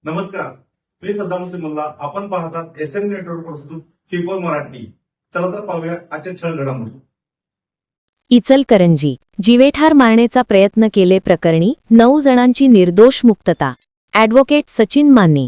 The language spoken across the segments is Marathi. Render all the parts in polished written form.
नमस्कार, मी सद्दाम मुस्लिमुल्ला. आपण पाहतात एसएम नेटवर्क प्रस्तुत फिफोल मराठी. चला तर पाहूया आजच्या ठळक घडामोडी. इचलकरंजी जीवेठार मारण्याचा प्रयत्न केले प्रकरणी 9 जणांची निर्दोष मुक्तता. ॲडव्होकेट सचिन माने.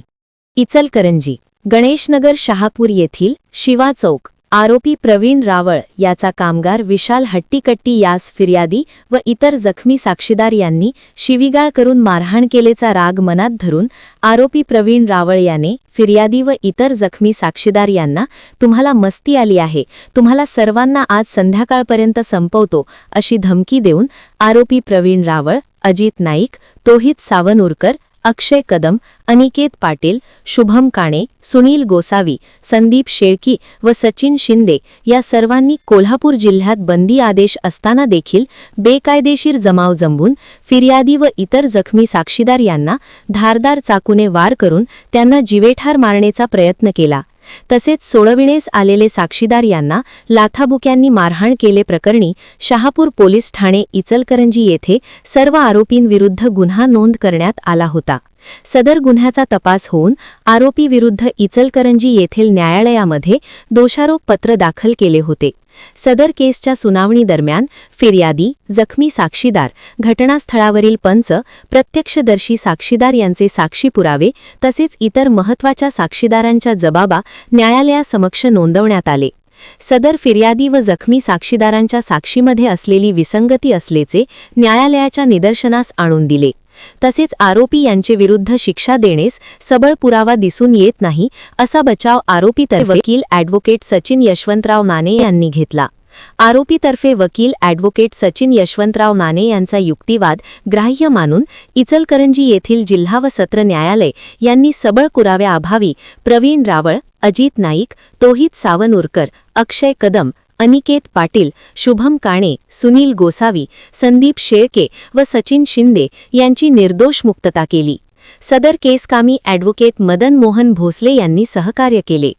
इचलकरंजी गणेशनगर शहापूर येथील शिवा चौक आरोपी प्रवीण रावळ याचा कामगार विशाल हट्टीकट्टी यास फिर्यादी व इतर जखमी साक्षीदार यांनी शिवीगाळ करून मारहाण केल्याचा राग मनात धरून आरोपी प्रवीण रावळ याने फिर्यादी व इतर जखमी साक्षीदार यांना तुम्हाला मस्ती आली आहे, तुम्हाला सर्वांना आज संध्याकाळपर्यंत संपवतो अशी धमकी देऊन आरोपी प्रवीण रावळ, अजित नाईक, तोहित सावनूरकर, अक्षय कदम, अनिकेत पाटील, शुभम काणे, सुनील गोसावी, संदीप शेळकी व सचिन शिंदे या सर्वांनी कोल्हापूर जिल्ह्यात बंदी आदेश असताना देखील बेकायदेशीर जमाव जमवून फिर्यादी व इतर जखमी साक्षीदार यांना धारदार चाकूने वार करून त्यांना जीवेठार मारण्याचा प्रयत्न केला. तसेच सोडविण्यास आलेले साक्षीदार यांना लाथाबुक्यांनी मारहाण केले प्रकरणी शहापूर पोलीस ठाणे इचलकरंजी येथे सर्व आरोपींविरुद्ध गुन्हा नोंद करण्यात आला होता. सदर गुन्ह्याचा तपास होऊन आरोपीविरुद्ध इचलकरंजी येथील न्यायालयामध्ये दोषारोप पत्र दाखल केले होते. सदर केसच्या सुनावणी दरम्यान फिर्यादी, जखमी साक्षीदार, घटनास्थळावरील पंच, प्रत्यक्षदर्शी साक्षीदार यांचे साक्षी पुरावे तसेच इतर महत्त्वाच्या साक्षीदारांच्या जबाबा न्यायालयासमक्ष नोंदवण्यात आले. सदर फिर्यादी व जखमी साक्षीदारांच्या साक्षीमध्ये असलेली विसंगती असल्याचे न्यायालयाच्या निदर्शनास आणून दिले. तसेच आरोपी यांचे विरुद्ध शिक्षा देण्यास सबळ पुरावा दिसून येत नाही असा बचाव आरोपीतर्फे वकील ॲडव्होकेट सचिन यशवंतराव माने यांनी घेतला. आरोपीतर्फे वकील ॲडव्होकेट सचिन यशवंतराव माने यांचा युक्तिवाद ग्राह्य मानून इचलकरंजी येथील जिल्हा व सत्र न्यायालय यांनी सबळ पुराव्याअभावी प्रवीण रावळ, अजित नाईक, तोहित सावनूरकर, अक्षय कदम, अनिकेत पाटील, शुभम काणे, सुनील गोसावी, संदीप शेळके व सचिन शिंदे यांची निर्दोष मुक्तता केली. सदर केसकामी ॲडव्होकेट मदन मोहन भोसले यांनी सहकार्य केले.